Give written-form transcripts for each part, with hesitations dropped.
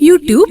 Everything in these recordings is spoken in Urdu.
YouTube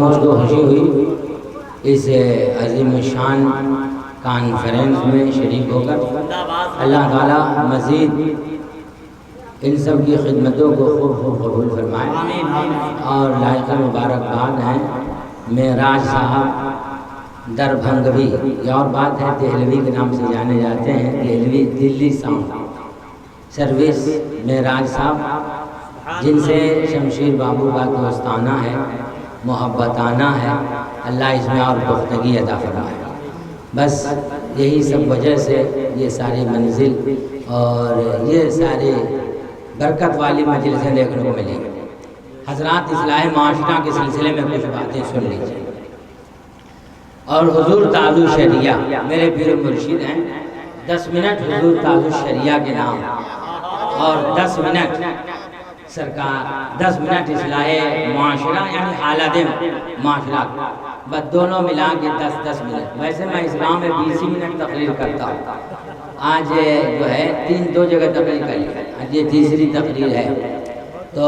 مجھ کو خوشی ہوئی اس عظیم شان کانفرنس میں شریک ہو کر۔ اللہ تعالیٰ مزید ان سب کی خدمتوں کو خوب قبول فرمائے، اور لائقہ مبارکباد ہیں معراج صاحب دربھنگوی، یہ اور بات ہے دہلوی کے نام سے جانے جاتے ہیں، دہلوی دلی ساؤنڈ سروس معراج صاحب، جن سے شمشیر بابو کا دوستانہ ہے، محبتانہ ہے، اللہ اس میں اور پختگی عطا فرمائے۔ بس یہی سب وجہ سے یہ ساری منزل اور یہ سارے برکت والی مجلسیں دیکھنے کو ملی۔ حضرات اصلاح معاشرہ کے سلسلے میں کچھ باتیں سن لیجیے، اور حضور تاج الشریعہ میرے پیر مرشد ہیں، 10 منٹ حضور تاج الشریعہ کے نام، اور 10 منٹ سرکار، 10 منٹ اصلاح معاشرہ یعنی حالات معاشرہ، بس دونوں ملا کے 10 منٹ۔ ویسے میں اسلام میں 20 منٹ تقریر کرتا ہوں، آج جو ہے 2 جگہ تقریر کر لی، آج یہ تیسری تقریر ہے، تو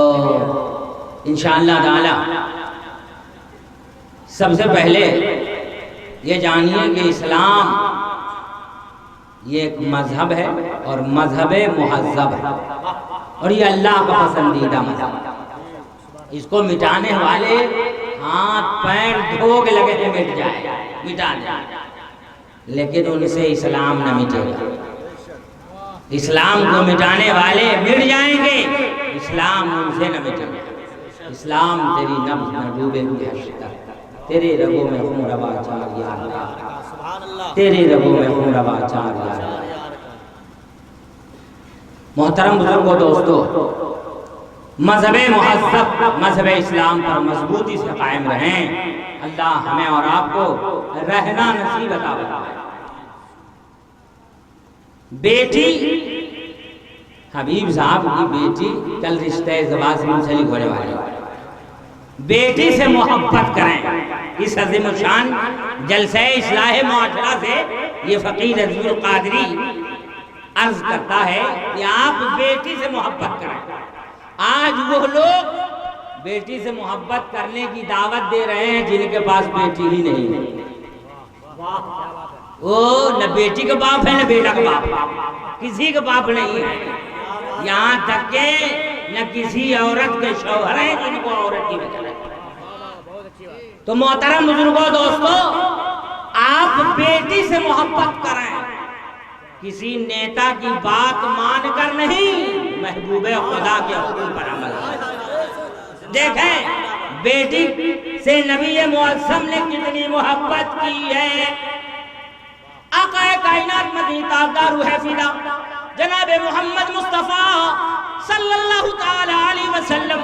انشاءاللہ تعالی سب سے پہلے یہ جانیے کہ اسلام یہ ایک مذہب ہے، اور مذہب مہذب ہے، اور یہ اللہ کا پسندیدہ مذہب ہے۔ اس کو مٹانے والے ہاتھ پیر دھو کے لگے ہیں مٹ جائے، مٹا جائے، لیکن ان سے اسلام نہ مٹے گا۔ اسلام کو مٹانے والے مٹ جائیں گے، اسلام ان سے نہ مٹے گا۔ اسلام تیری نبض نہ ڈوبے ہوئے حشر، تیرے رگوں میں خون روا چار یا اللہ، تیرے رگوں میں خون روا چار یا اللہ۔ محترم بزرگوں دوستو، مذہب مہذب مذہب اسلام پر مضبوطی سے قائم رہیں، اللہ ہمیں اور آپ کو رہنا نصیب عطا فرمائے۔ بیٹی حبیب صاحب کی بیٹی کل رشتہ زواج میں منسلک ہونے والی، بیٹی سے محبت کریں۔ اس عظیم شان جلسہ اصلاح معاشرہ سے یہ فقیر عزیز القادری عرض کرتا ہے کہ آپ بیٹی سے محبت کریں۔ آج وہ لوگ بیٹی سے محبت کرنے کی دعوت دے رہے ہیں جن کے پاس بیٹی ہی نہیں ہے۔ وہ نہ بیٹی کا باپ ہے نہ بیٹا کا باپ، کسی کا باپ نہیں ہے، یہاں تک کہ نہ کسی عورت کے شوہر ہیں جن کو عورت کی وجہ ہے۔ تو محترم بزرگوں دوستو، آپ بیٹی سے محبت کریں، کسی نیتا کی بات مان کر نہیں، محبوب خدا کے حکم پر عمل کریں۔ دیکھیں بیٹی سے نبی معظم نے کتنی محبت کی ہے۔ آقا کائنات مدنی تابدار روح فدا جناب محمد مصطفیٰ صلی اللہ تعالی علیہ وسلم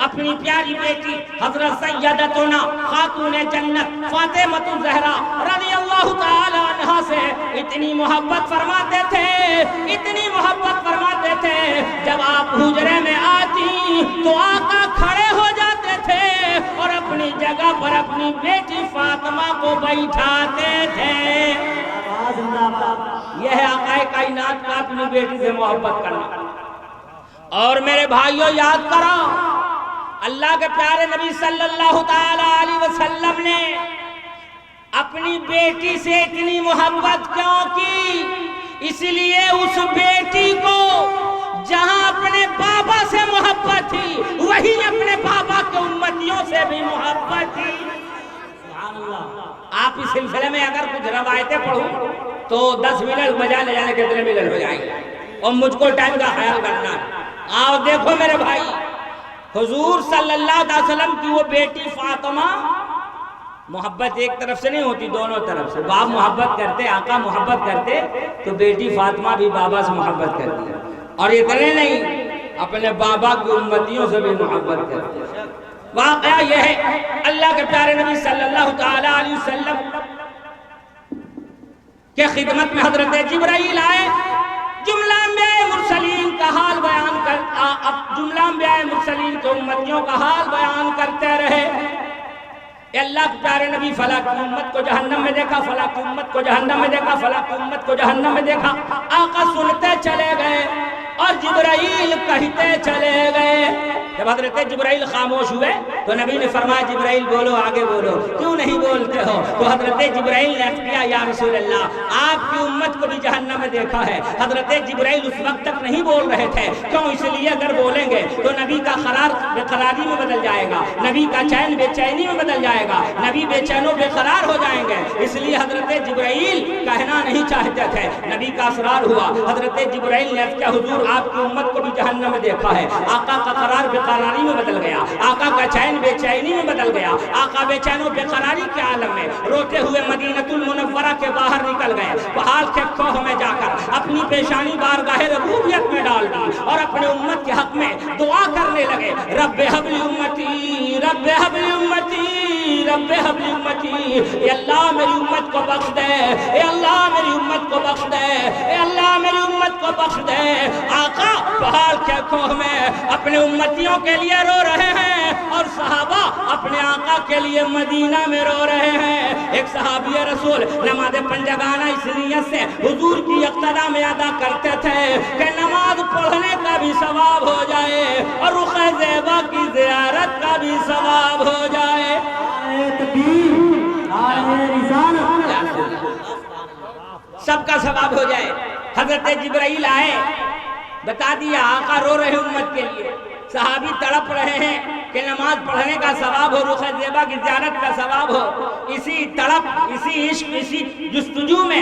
اپنی پیاری بیٹی حضرت سیدتنا خاتون جنت فاطمہ الزہرا رضی اللہ تعالی عنہا سے اتنی محبت فرماتے تھے، اتنی محبت فرماتے تھے، جب آپ حجرے میں آتی تو آقا کھڑے ہو جاتے تھے اور اپنی جگہ پر اپنی بیٹی فاطمہ کو بیٹھاتے تھے۔ یہ ہے آقا کائنات کا اپنی بیٹی سے محبت کرنا۔ اور میرے بھائیوں یاد کرو، اللہ کے پیارے نبی صلی اللہ تعالی علیہ وسلم نے اپنی بیٹی سے اتنی محبت کیوں کی؟ اس لیے اس بیٹی کو جہاں اپنے بابا سے محبت تھی وہی اپنے بابا کے امتیوں سے بھی محبت تھی۔ آپ اس سلسلے میں اگر کچھ روایتیں پڑھوں تو 10 منٹ بجا لے جانے کتنے منٹ ہو جائیں گے، اور مجھ کو ٹائم کا خیال کرنا ہے۔ آؤ دیکھو میرے بھائی، حضور صلی اللہ علیہ وسلم کی وہ بیٹی فاطمہ، محبت ایک طرف سے نہیں ہوتی، دونوں طرف سے۔ باپ محبت کرتے، آقا محبت کرتے، تو بیٹی فاطمہ بھی بابا سے محبت کرتی ہے، اور اتنے نہیں، اپنے بابا کی امتیوں سے بھی محبت کرتی ہے۔ واقعہ یہ ہے، اللہ کے پیارے نبی صلی اللہ تعالی علیہ وسلم کے خدمت میں حضرت جبرائیل آئے، جملہ انبیاء مرسلین کا حال بیان جملہ انبیاء مرسلین کے امتیوں کا حال بیان کرتے رہے۔ اے اللہ کے پیارے نبی، فلاں کی امت کو جہنم میں دیکھا، فلاں کی امت کو جہنم میں دیکھا، فلاں کی امت کو جہنم میں دیکھا۔ آقا سنتے چلے گئے اور جبرائیل کہتے چلے گئے، جب حضرت جبرائیل خاموش ہوئے تو نبی نے فرمایا جبرائیل بولو، آگے بولو، کیوں نہیں بولتے ہو؟ تو حضرت جبرائیل نے عرض کیا یا رسول اللہ آپ کی امت کو بھی جہنم میں دیکھا ہے۔ حضرت جبرائیل اس وقت تک نہیں بول رہے تھے، کیوں؟ اس لیے اگر بولیں گے تو نبی کا قرار بے قراری میں بدل جائے گا، نبی کا چین بے چینی میں بدل جائے گا، نبی بے چین و بے قرار ہو جائیں گے، اس لیے حضرت جبرائیل کہنا نہیں چاہتے تھے۔ نبی کا اسرار ہوا، حضرت جبرائیل نے کیا حضور آپ کی امت کو بھی جہنم میں دیکھا ہے۔ آقا کا قرار بے قراری میں بدل گیا، آقا کا چین بے چینی میں بدل گیا، آقا بے چین و بے قراری کے عالم میں روتے ہوئے مدینہ المنورہ کے باہر نکل گئے، پہاڑ کے کوہ میں جا کر اپنی پیشانی بارگاہ ربوبیت میں ڈال دی اور اپنے امت کے حق میں دعا کرنے لگے، رب حب لی امتی، رب حب لی امتی، رب حب لی امتی، اے اللہ میری امت کو بخش دے، اے اللہ میری امت کو بخش دے، اے اللہ میری امت کو بخش دے۔ آقا پہاڑ کے کوہ میں اپنے امتیوں کے لیے رو رہے ہیں اور صحابہ اپنے آقا کے لیے مدینہ میں رو رہے ہیں۔ ایک صحابی رسول نماز پنجگانہ اس نیت سے حضور کی اقتدا میں ادا کرتے تھے کہ نماز پڑھنے کا بھی ثواب ہو جائے اور رخ زیبا کی زیارت کا بھی ثواب ہو جائے۔ سب کا ثواب ہو جائے۔ حضرت جبرائیل آئے، بتا دیا آقا رو رہے امت کے لیے، صحابی تڑپ رہے ہیں کہ نماز پڑھنے کا ثواب ہو، رخ زیبا کی زیارت کا ثواب ہو۔ اسی تڑپ، اسی عشق، اسی جستجو میں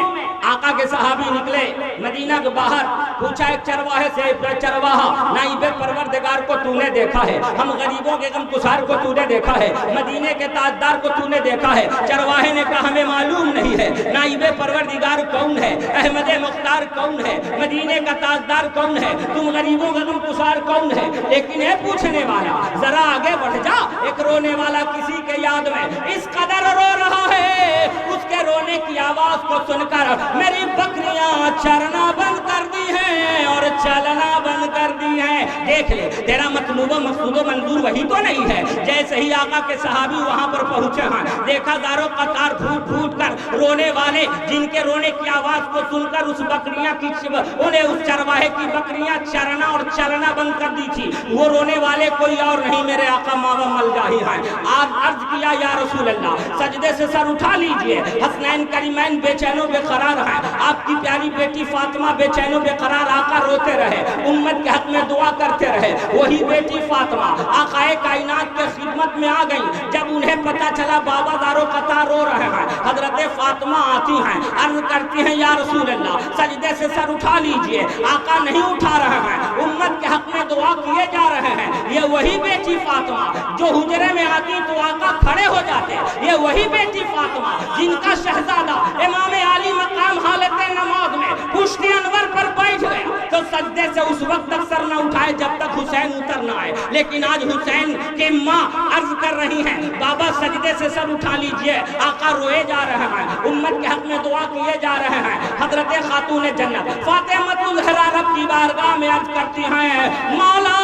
آقا کے صحابی نکلے مدینہ کے باہر، پوچھا ایک چرواہے سے، چرواہا نائب پروردگار کو تو نے دیکھا ہے، ہم غریبوں کے غم گسار کو تو نے دیکھا ہے، مدینے کے تاجدار کو تو نے دیکھا ہے؟ چرواہے نے کہا ہمیں معلوم نہیں ہے، نائب پروردگار کون ہے، احمد مختار کون ہے، مدینے کا تاجدار کون ہے، تم غریبوں کا غم گسار کون ہے؟ لیکن یہ پوچھنے والا ذرا آگے بڑھ جا، ایک رونے والا کسی کے یاد میں اس قدر رو رہا ہے، اس کے رونے کی آواز کو سن کر میری بکریاں چرنا بند کر دی ہیں اور چلنا بند کر دی ہیں۔ دیکھ لے تیرا مطلوب و مقصود و منظور وہی تو نہیں ہے۔ جیسے ہی آقا کے صحابی وہاں پر پہنچے ہیں، دیکھا دارو قطار پھوٹ پھوٹ کر رونے والے، جن کے رونے کی آواز کو سن کر اس بکریاں کی انہیں اس چرواہے کی بکریاں چرنا اور چلنا بند کر دی تھی، وہ رونے والے کوئی اور نہیں میرے آقا ماوا ملجاہی ہیں۔ آج عرض کیا یا رسول اللہ سجدے سے سر اٹھا لیجئے، حسنین کریمین بے چین و بے قرار ہیں، آپ کی پیاری بیٹی فاطمہ بے چین و بے قرار، آقا روتے رہے، امت کے حق میں دعا کرتے رہے، وہی بیٹی فاطمہ آقا کائنات کے خدمت میں آ گئی۔ جب انہیں پتا چلا بابا دارو قطار رو رہے ہیں، حضرت فاطمہ آتی ہیں، عرض کرتی ہیں یا رسول اللہ سجدے سے سر اٹھا لیجئے، آقا نہیں اٹھا رہے ہیں، امت کے حق میں دعا کیے جا رہے ہیں۔ یہ وہی بیٹی فاطمہ جو حجرے میں آتی تو آقا کھڑے ہو جاتے، یہ وہی بیٹی فاطمہ جن کا شہزادہ امام علی مقام حالت نماز میں پشت انور پر بیٹھ گئے تو سجدے سے اس وقت تک سر نہ اٹھائے جب تک حسین اتر نہ آئے۔ لیکن آج حسین کے ماں عرض کر رہی ہیں بابا سجدے سے سر اٹھا لیجئے، آقا روئے جا رہے ہیں، امت کے حق میں دعا کیے جا رہے ہیں۔ حضرت خاتون جنت فاطمہ الزہرا رب کی بارگاہ میں عرض کرتی ہیں مولا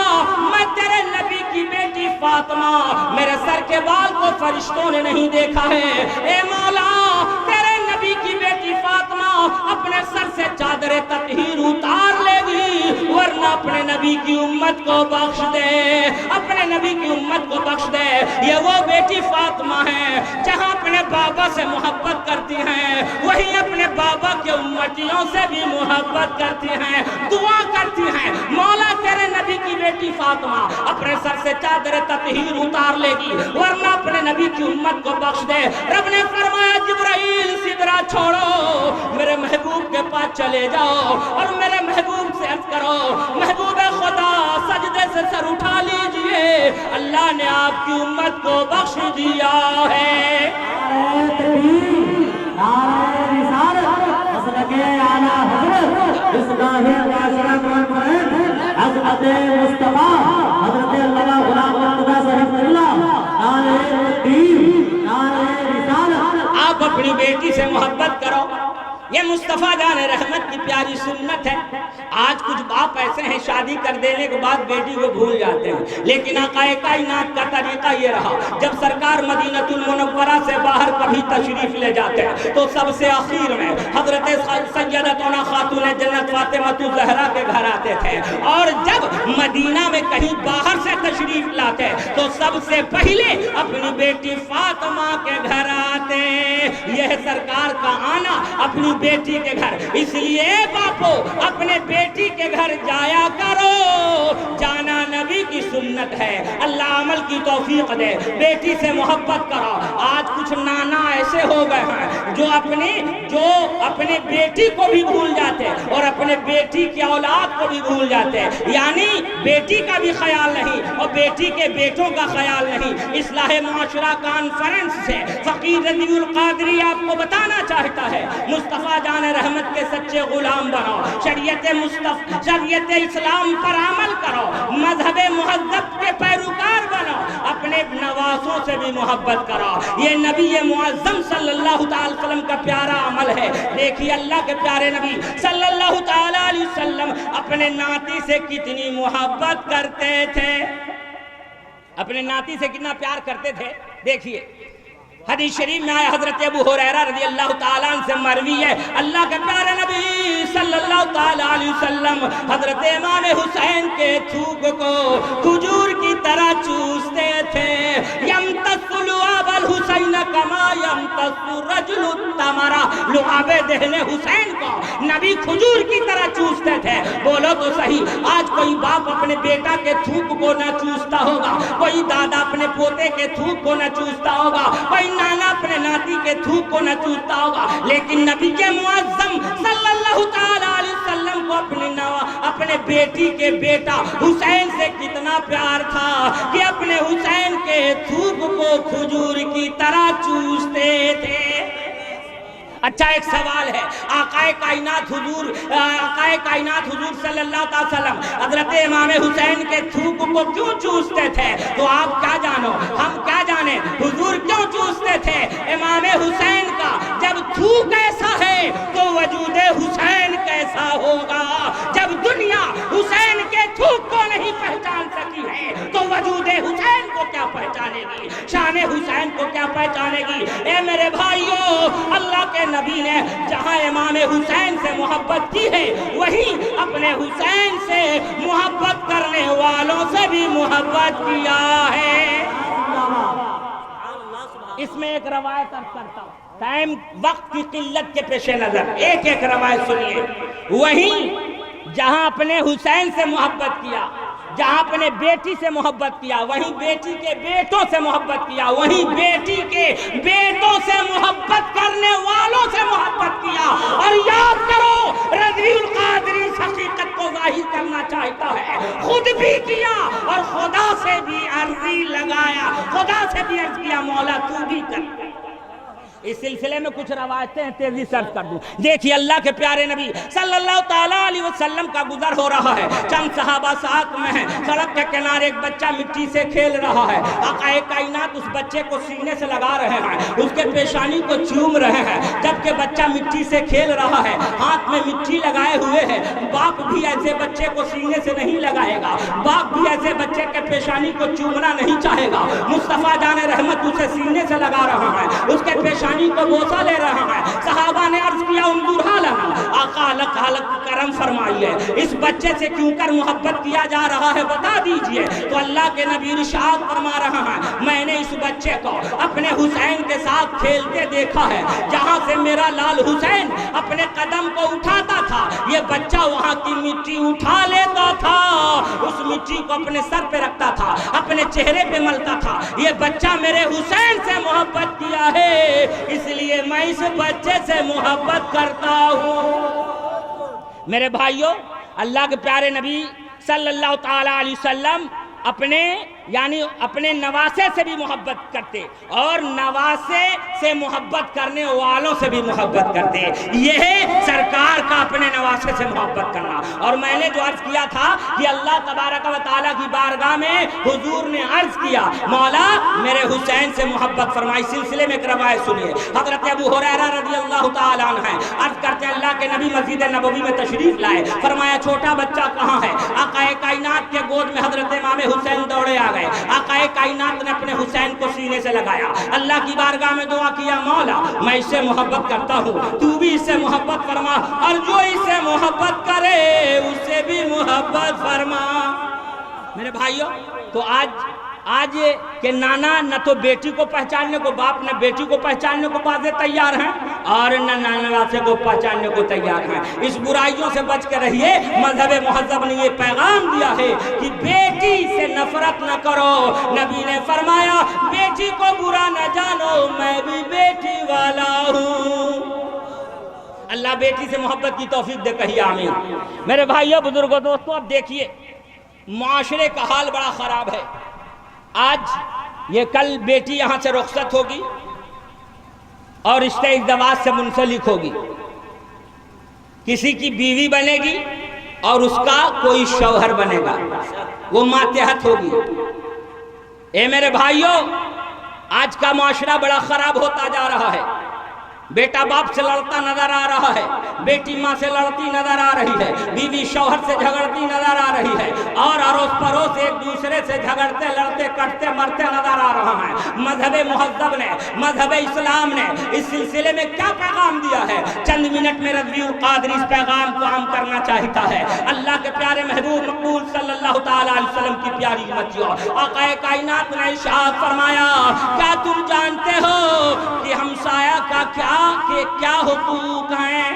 میں تیرے نبی کی بیٹی فاطمہ، میرے سر کے بال کو فرشتوں نے نہیں دیکھا ہے، اے مولا تیرے نبی کی بیٹی فاطمہ اپنے سر سے چادر تطہیر اتار لے گی ورنہ اپنے نبی کی امت کو بخش دے، اپنے نبی کی امت کو بخش دے۔ یہ وہ بیٹی فاطمہ ہے جہاں اپنے بابا سے محبت کرتی ہیں وہی اپنے بابا کے امتیوں سے بھی محبت کرتی ہیں، دعا کرتی ہیں مولا تیرے نبی کی بیٹی فاطمہ اپنے سر سے چادر تطہیر اتار لے گی ورنہ اپنے نبی کی امت کو بخش دے۔ رب نے فرمایا جبرائیل سدرا چھوڑو، میرے محبوب کے پاس چلے جاؤ اور میرے محبوب سے عرض کرو محبوب خدا سجدے سے سر اٹھا لیجئے، اللہ نے آپ کی امت کو بخش دیا ہے۔ آپ اپنی بیٹی سے محبت کرو، یہ مصطفیٰ جان رحمت کی پیاری سنت ہے۔ آج کچھ باپ ایسے ہیں شادی کر دینے کے بعد بیٹی کو بھول جاتے ہیں، لیکن آقا کائنات کا طریقہ یہ رہا، جب سرکار مدینہ المنورہ سے باہر کبھی تشریف لے جاتے تو سب سے آخر میں حضرت سیدتنا خاتون جنت فاطمہ الزہرا کے گھر آتے تھے، اور جب مدینہ میں کہیں باہر سے تشریف لاتے تو سب سے پہلے اپنی بیٹی فاطمہ کے گھر آتے۔ یہ سرکار کا آنا اپنی بیٹی کے گھر، اس لیے باپو اپنے بیٹی کے گھر جایا کرو، جانا نبی کی سنت ہے۔ اللہ عمل کی توفیق دے، بیٹی سے محبت کرو۔ آج کچھ نانا ایسے ہو گئے ہیں جو اپنے بیٹی کو بھی بھول جاتے اور اپنے بیٹی کی اولاد کو بھی بھول جاتے، یعنی بیٹی کا بھی خیال نہیں اور بیٹی کے بیٹوں کا خیال نہیں۔ اصلاح معاشرہ کانفرنس سے فقیر رضی القادری آپ کو بتانا چاہتا ہے، مصطفیٰ جان رحمت کے سچے غلام بنو، شریعت اسلام پر عمل کرو، مذہب مہذب کے پیروکار بنو، اپنے نواسوں سے بھی محبت کرو۔ یہ نبی معظم صلی اللہ تعالی وسلم کا پیارا عمل ہے۔ دیکھیے اللہ کے پیارے نبی صلی اللہ تعالی علیہ وسلم اپنے ناتی سے کتنی محبت کرتے تھے، اپنے ناتی سے کتنا پیار کرتے تھے۔ دیکھیے حدیث شریف میں آیا، حضرت ابو ہریرہ رضی اللہ تعالیٰ عنہ سے مروی ہے، اللہ کے پیارے نبی صلی اللہ تعالیٰ علیہ وسلم حضرت امام حسین کے تھوک کو کھجور کی طرح چوستے تھے۔ یمتص لعاب الحسین کما یمتص الرجل التمر، لعاب دہن حسین کو نبی کھجور کی طرح چوستے تھے۔ بولو تو صحیح، آج کوئی باپ اپنے بیٹا کے تھوک کو نہ چوستا ہوگا، کوئی دادا اپنے پوتے کے تھوک کو نہ چوستا ہوگا، کوئی نانا اپنے ناتی کے تھوک کو نہ چوستا ہوگا، لیکن نبی کے معظم صلی اللہ تعالی علیہ وسلم کو اپنے بیٹی کے بیٹا حسین سے کتنا پیار تھا کہ اپنے حسین کے تھوک کو کھجور کی طرح چوستے تھے۔ اچھا ایک سوال ہے، آقائے کائنات حضور صلی اللہ علیہ وسلم حضرت امام حسین کے تھوک کو کیوں چوستے تھے؟ تو آپ کیا جانو، ہم کیا جانے، حضور کیوں چوستے تھے امام حسین کا؟ جب تھوک ایسا ہے تو وجود حسین کیسا ہوگا؟ جب دنیا حسین کے تھوک کو نہیں پہچان سکی ہے تو وجود حسین کو کیا پہچانے گی، شان حسین کو کیا پہچانے گی؟ اے میرے بھائیو، اللہ کے نبی نے جہاں امام حسین سے محبت کی ہے وہیں اپنے حسین سے محبت کرنے والوں سے بھی محبت کیا ہے۔ اس میں ایک روایت عرض کرتا ہوں، ٹائم وقت کی قلت کے پیش نظر ایک روایت سنیے۔ وہیں جہاں اپنے حسین سے محبت کیا، جہاں اپنے بیٹی سے محبت کیا، وہیں بیٹی کے بیٹوں سے محبت کیا، وہیں بیٹی کے بیٹوں سے محبت کرنے والوں سے محبت کیا۔ اور یاد کرو، رضی القادری اس حقیقت کو ظاہر کرنا چاہتا ہے، خود بھی کیا اور خدا سے بھی عرضی لگایا، خدا سے بھی عرض کیا مولا تو بھی کر۔ اس سلسلے میں کچھ روایتیں تیزی سے عرض کر دوں۔ دیکھیے اللہ کے پیارے نبی صلی اللہ تعالیٰ علیہ وسلم کا گزر ہو رہا ہے، چند صحابہ ساتھ میں ہیں، سڑک کے کنارے ایک بچہ مٹی سے کھیل رہا ہے، آقائے کائنات اس بچے کو سینے سے لگا رہے ہیں، اس کے پیشانی کو چوم رہے ہیں، جبکہ بچہ مٹی سے کھیل رہا ہے، ہاتھ میں مٹی لگائے ہوئے ہے۔ باپ بھی ایسے بچے کو سینے سے نہیں لگائے گا، باپ بھی ایسے بچے کے پیشانی کو چومنا نہیں چاہے گا۔ مصطفیٰ جان رحمت اسے سینے سے لگا رہا ہے، اس کے پیشانی کو بوسہ لے رہا ہے۔ صحابہ نے عرض کیا انظر حالنا، آقا حلق کرم فرمائیے، اس بچے سے کیوں کر محبت کیا جا رہا ہے بتا دیجئے۔ تو اللہ کے نبی ارشاد فرما رہا ہے، میں نے اس بچے کو اپنے حسین کے ساتھ کھیلتے دیکھا ہے، جہاں سے میرا لال حسین اپنے قدم کو اٹھاتا تھا یہ بچہ وہاں کی مٹی اٹھا لیتا تھا، اس مٹی کو اپنے سر پہ رکھتا تھا، اپنے چہرے پہ ملتا تھا۔ یہ بچہ میرے حسین سے محبت کیا ہے، اس لیے میں اس بچے سے محبت کرتا ہوں۔ میرے بھائیوں، اللہ کے پیارے نبی صلی اللہ تعالی علیہ وسلم اپنے نواسے سے بھی محبت کرتے اور نواسے سے محبت کرنے والوں سے بھی محبت کرتے۔ یہ ہے سرکار کا اپنے نواسے سے محبت کرنا۔ اور میں نے جو عرض کیا تھا کہ اللہ تبارک و تعالیٰ کی بارگاہ میں حضور نے عرض کیا مولا میرے حسین سے محبت فرمائی۔ سلسلے میں ایک روایت سنیے، حضرت ابو ہریرہ رضی اللہ تعالیٰ عنہ ہیں، عرض کرتے اللہ کے نبی مسجد نبوی میں تشریف لائے، فرمایا چھوٹا بچہ کہاں ہے؟ آقا کائنات کے گود میں حضرت امام حسین دوڑے آ گئے. آقا کائنات نے اپنے حسین کو سینے سے لگایا, اللہ کی بارگاہ میں دعا کیا, مولا میں اس سے محبت کرتا ہوں, تو بھی اس سے محبت فرما, اور جو اس سے محبت کرے اس سے بھی محبت فرما. میرے بھائیوں, تو آج کہ نانا نہ تو بیٹی کو پہچاننے کو, باپ نہ بیٹی کو پہچاننے کو بازے تیار ہیں, اور نہ نانواسے کو پہچاننے کو تیار ہیں. اس برائیوں سے بچ کے رہیے. مذہب مہذب نے یہ پیغام دیا ہے کہ بیٹی سے نفرت نہ کرو. نبی نے فرمایا بیٹی کو برا نہ جانو, میں بھی بیٹی والا ہوں. اللہ بیٹی سے محبت کی توفیق دے, کہیے آمین. میرے بھائیو, بزرگوں, دوستو, اب دیکھیے معاشرے کا حال بڑا خراب ہے. آج یہ کل بیٹی یہاں سے رخصت ہوگی اور رشتہ ازدواج سے منسلک ہوگی, کسی کی بیوی بنے گی اور اس کا کوئی شوہر بنے گا, وہ ماتحت ہوگی. اے میرے بھائیوں, آج کا معاشرہ بڑا خراب ہوتا جا رہا ہے. بیٹا باپ سے لڑتا نظر آ رہا ہے, بیٹی ماں سے لڑتی نظر آ رہی ہے, بیوی شوہر سے جھگڑتی نظر آ رہی ہے, اور اڑوس پڑوس ایک دوسرے سے جھگڑتے لڑتے کٹتے مرتے نظر آ رہا ہے. مذہب مہذب نے, مذہب اسلام نے اس سلسلے میں کیا پیغام دیا ہے؟ چند منٹ میں رضوی القادری اس پیغام کو عام کرنا چاہتا ہے. اللہ کے پیارے محبوب مقبول صلی اللہ تعالی علیہ وسلم کی پیاری امتیوں, آقا کائنات نے ارشاد فرمایا, کیا تم جانتے ہو کہ ہمسایہ کا کیا حقوق ہیں؟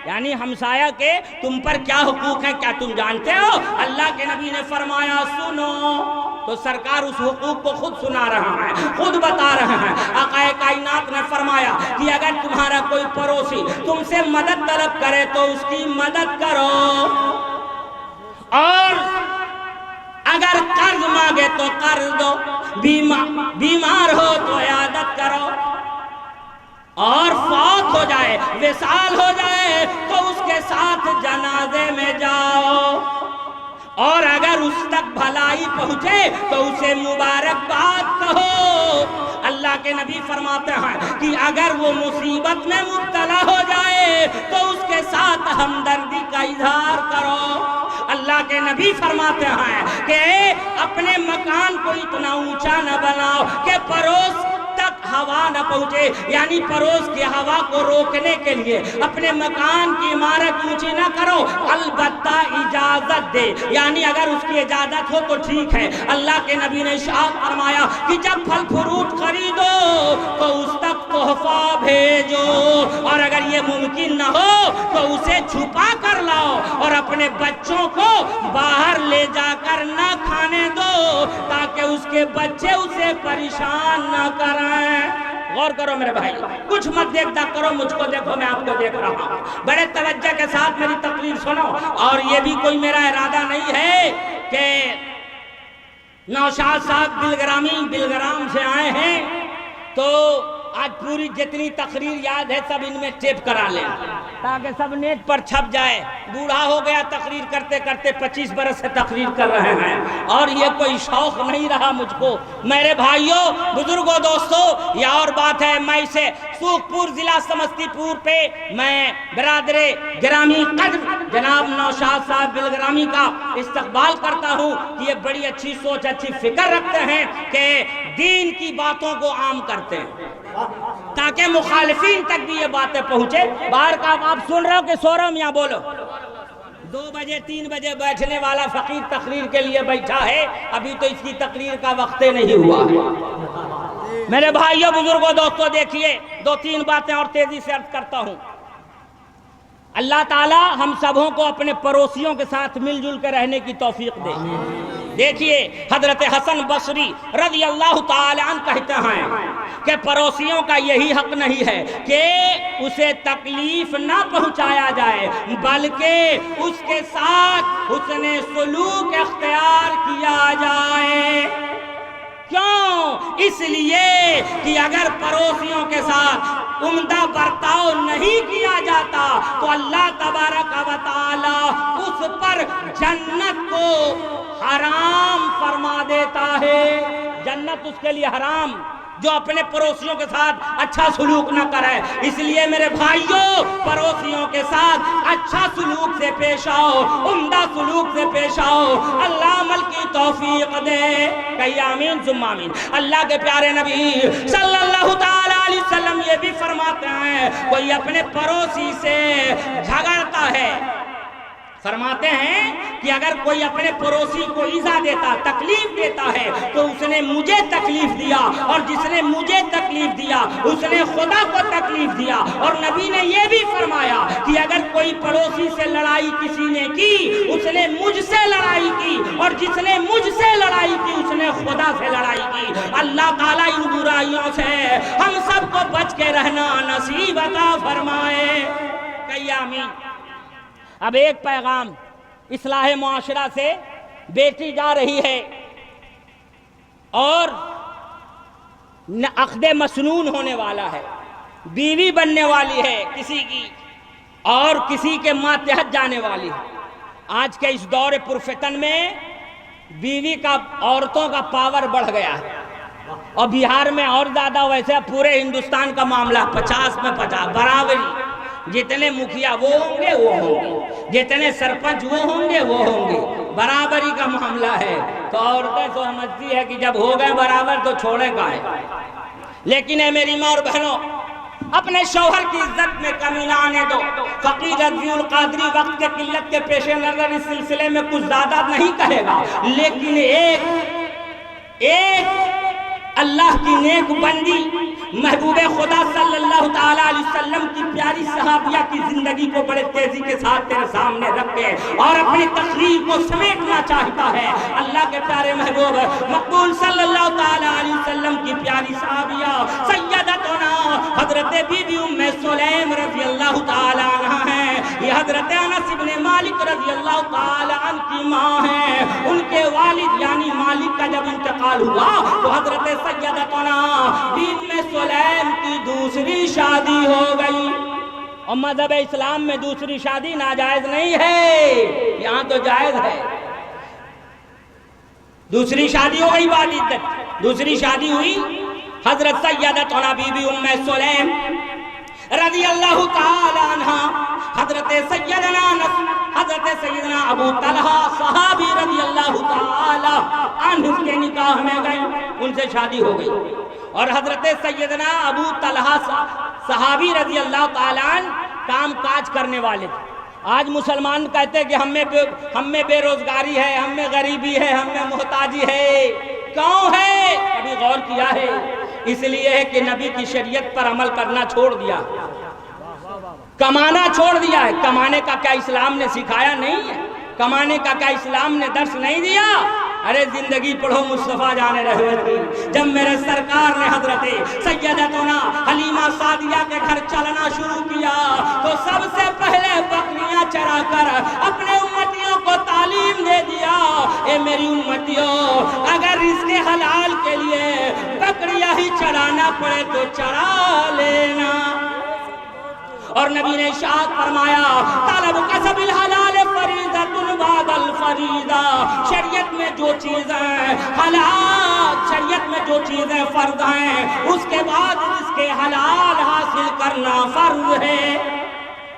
یعنی ہمسایہ کے تم پر کیا حقوق ہیں, کیا تم جانتے ہو؟ اللہ کے نبی نے فرمایا سنو. تو سرکار اس حقوق کو خود سنا رہا ہے, خود بتا رہے ہیں. آقا کائنات نے فرمایا کہ اگر تمہارا کوئی پڑوسی تم سے مدد طلب کرے تو اس کی مدد کرو, اور اگر قرض مانگے تو قرض دو, بیمار ہو تو عیادت کرو, اور فوت ہو جائے, وصال ہو جائے تو اس کے ساتھ جنازے میں جاؤ, اور اگر اس تک بھلائی پہنچے تو اسے مبارکباد کہو. اللہ کے نبی فرماتے ہیں کہ اگر وہ مصیبت میں مبتلا ہو جائے تو اس کے ساتھ ہمدردی کا اظہار کرو. اللہ کے نبی فرماتے ہیں کہ اپنے مکان کو اتنا اونچا نہ بناؤ کہ پڑوس تک ہوا نہ پہنچے, یعنی پڑوس کی ہوا کو روکنے کے لیے اپنے مکان کی عمارت اونچی نہ کرو, البتہ اجازت دے, یعنی اگر اس کی اجازت ہو تو ٹھیک ہے. اللہ کے نبی نے ارشاد فرمایا کہ جب پھل فروٹ خریدو تو اس تک تحفہ بھیجو, اور اگر یہ ممکن نہ ہو تو اسے چھپا کر لاؤ, اور اپنے بچوں کو باہر لے جا کر نہ کھانے دو تاکہ اس کے بچے اسے پریشان نہ کریں. غور کرو میرے بھائی, کچھ مت دیکھتا کرو, مجھ کو دیکھو, میں آپ کو دیکھ رہا ہوں. بڑے توجہ کے ساتھ میری تقریر سنو, اور یہ بھی کوئی میرا ارادہ نہیں ہے کہ نوشاد صاحب بلگرام سے آئے ہیں تو آج پوری جتنی تقریر یاد ہے سب ان میں ٹیپ کرا لیں تاکہ سب نیٹ پر چھپ جائے. بوڑھا ہو گیا تقریر کرتے کرتے, 25 برس سے تقریر کر رہے ہیں, اور یہ کوئی شوق نہیں رہا مجھ کو. میرے بھائیوں, بزرگوں, دوستو, یہ اور بات ہے. میں اسے سوکھپور ضلع سمستی پور پہ میں برادر گرامی قدر جناب نوشاد صاحب بلگرامی کا استقبال کرتا ہوں کہ یہ بڑی اچھی سوچ, اچھی فکر رکھتے ہیں کہ دین کی باتوں کو عام کرتے ہیں تاکہ مخالفین تک بھی یہ باتیں پہنچے. باہر کا آپ سن رہے ہو کہ سو رہا ہوں, یہاں بولو. 2 بجے 3 بجے بیٹھنے والا فقیر تقریر کے لیے بیٹھا ہے, ابھی تو اس کی تقریر کا وقت نہیں ہوا ہے. میرے بھائیوں, بزرگوں, دوستوں, دیکھیے 2-3 باتیں اور تیزی سے عرض کرتا ہوں. اللہ تعالی ہم سبوں کو اپنے پڑوسیوں کے ساتھ مل جل کے رہنے کی توفیق دے. دیکھیے حضرت حسن بصری رضی اللہ تعالی عنہ کہتے ہیں کہ پڑوسیوں کا یہی حق نہیں ہے کہ اسے تکلیف نہ پہنچایا جائے, بلکہ اس کے ساتھ حسن سلوک اختیار کیا جائے. کیوں؟ اس لیے کہ اگر پڑوسیوں کے ساتھ عمدہ برتاؤ نہیں کیا جاتا تو اللہ تبارک و تعالی اس پر جنت کو حرام فرما دیتا ہے. جنت اس کے لیے حرام. جو اپنے پڑوسیوں کے ساتھ اچھا سلوک نہ کرے. اس لیے میرے بھائیوں پڑوسیوں کے ساتھ اچھا سلوک سے پیش آؤ, عمدہ سلوک سے پیش آؤ. اللہ عمل کی توفیق دے. کہیے آمین ثم آمین. اللہ کے پیارے نبی صلی اللہ تعالی علیہ وسلم یہ بھی فرماتے ہیں کوئی اپنے پڑوسی سے جھگڑتا ہے, فرماتے ہیں کہ اگر کوئی اپنے پڑوسی کو ایذا دیتا, تکلیف دیتا ہے تو اس نے مجھے تکلیف دیا, اور جس نے مجھے تکلیف دیا اس نے خدا کو تکلیف دیا. اور نبی نے یہ بھی فرمایا کہ اگر کوئی پڑوسی سے لڑائی کسی نے کی اس نے مجھ سے لڑائی کی, اور جس نے مجھ سے لڑائی کی اس نے خدا سے لڑائی کی. اللہ تعالیٰ ان برائیوں سے ہم سب کو بچ کے رہنا نصیب عطا فرمائے. کہیے آمین. اب ایک پیغام اصلاح معاشرہ سے بیٹی جا رہی ہے اور عقد مسنون ہونے والا ہے, بیوی بننے والی ہے کسی کی, اور کسی کے ماتحت جانے والی ہے. آج کے اس دور پرفتن میں بیوی کا, عورتوں کا پاور بڑھ گیا ہے, اور بہار میں اور زیادہ, ویسے پورے ہندوستان کا معاملہ 50 میں 50 برابری. جتنے مکھیا وہ ہوں گے وہ ہوں گے, جتنے سرپنچ وہ ہوں گے وہ ہوں گے, برابری کا معاملہ ہے. تو عورتیں سمجھتی ہے کہ جب ہو گئے برابر تو چھوڑے کا ہے. لیکن اے میری ماں اور بہنوں, اپنے شوہر کی عزت میں کمی نہ آنے دو. فقیر رضی القادری وقت کے قلت کے پیش نظر اس سلسلے میں کچھ زیادہ نہیں کہے گا, لیکن ایک اللہ کی نیک بندی محبوب خدا صلی اللہ تعالیٰ علیہ وسلم کی پیاری صحابیہ کی زندگی کو بڑے تیزی کے ساتھ تیرے سامنے رکھ کے اور اپنی تقریر کو سمیٹنا چاہتا ہے. اللہ کے پیارے محبوب مقبول صلی اللہ تعالیٰ علیہ وسلم کی پیاری صحابیہ سیدتنا حضرت بی بی ام سلیم رضی اللہ تعالیٰ عنہ ہیں. یہ حضرت انس بن مالک رضی اللہ تعالیٰ عنہ کی ماں ہیں. ان کے والد یعنی مالک کا جب انتقال ہوا تو حضرت سیدتنا بی بی ام سلیم کی دوسری شادی ہو گئی. اور مذہب اسلام میں دوسری شادی ناجائز نہیں ہے, یہاں تو جائز ہے. دوسری شادی ہو گئی بعد عدت, دوسری شادی ہوئی حضرت سیدتنا بی بی ام سلیم رضی اللہ تعالی عنہ حضرت سیدنا انس, حضرت سیدنا ابو طلحہ صحابی رضی اللہ تعالی عنہ کے نکاح میں گئی, ان سے شادی ہو گئی. اور حضرت سیدنا ابو طلحہ صحابی رضی اللہ تعالی عنہ کام کاج کرنے والے تھے. آج مسلمان کہتے ہیں کہ ہم میں بے روزگاری ہے, ہم میں غریبی ہے, ہم میں محتاجی ہے. کیوں ہے؟ کبھی غور کیا ہے؟ اس لیے ہے کہ نبی کی شریعت پر عمل کرنا چھوڑ دیا, کمانا چھوڑ دیا ہے. کمانے کا کیا اسلام نے سکھایا نہیں ہے؟ کمانے کا کیا اسلام نے درس نہیں دیا؟ ارے زندگی پڑھو مصطفیٰ جان رحمت کی. جب میرے سرکار نے حضرت سیدتنا حلیمہ سعدیہ کے گھر چلنا شروع کیا تو سب سے پہلے بکریاں چرا کر اپنے امتیوں کو تعلیم دے دیا, اے میری امتیوں, اگر رزق حلال کے لیے بکریاں ہی چرانا پڑے تو چرا لینا. اور نبی نے ارشاد فرمایا طلب کسب الحلال فریضۃ بعد الفریضہ. شریعت میں جو چیزیں حلال, شریعت میں جو چیزیں فرض ہیں اس کے بعد اس کے حلال حاصل کرنا فرض ہے.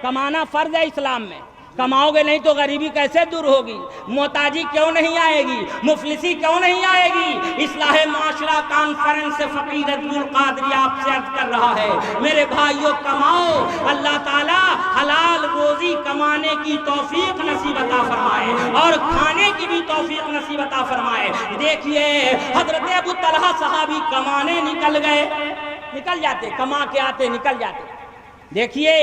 کمانا فرض ہے اسلام میں. کماؤ گے نہیں تو غریبی کیسے دور ہوگی, محتاجی کیوں نہیں آئے گی, مفلسی کیوں نہیں آئے گی. اصلاح معاشرہ کانفرنس سے فقیر رضی القادری آپ سے عرض کر رہا ہے, میرے بھائیوں کماؤ, اللہ تعالیٰ حلال روزی کمانے کی توفیق نصیب عطا فرمائے اور کھانے کی بھی توفیق نصیب عطا فرمائے. دیکھیے حضرت ابو طلحہ صحابی کمانے نکل گئے, نکل جاتے, کما کے آتے نکل جاتے. دیکھیے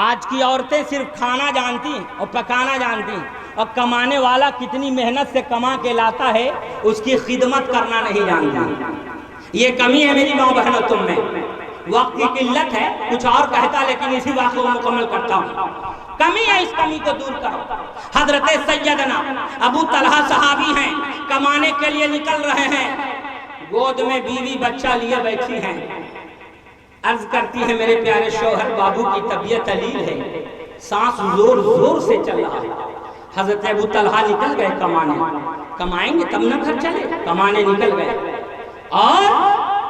آج کی عورتیں صرف کھانا جانتی ہیں اور پکانا جانتی ہیں, اور کمانے والا کتنی محنت سے کما کے لاتا ہے اس کی خدمت کرنا نہیں جانتی. یہ کمی ہے میری ماں بہنوں تم میں. وقت کی قلت ہے, کچھ اور کہتا لیکن اسی واقعے کو مکمل کرتا ہوں. کمی ہے, اس کمی کو دور کرو. حضرت سیدنا ابو طلحہ صحابی ہیں, کمانے کے لیے نکل رہے ہیں, گود میں بیوی بچہ لیے بیٹھی ہیں. عرض کرتی ہے میرے پیارے شوہر بابو کی طبیعت علیل ہے, سانس زور زور سے چل رہا ہے. حضرت ابو طلحہ نکل گئے کمانے, کمائیں گے تب نہ گھر چلے, کمانے نکل گئے. اور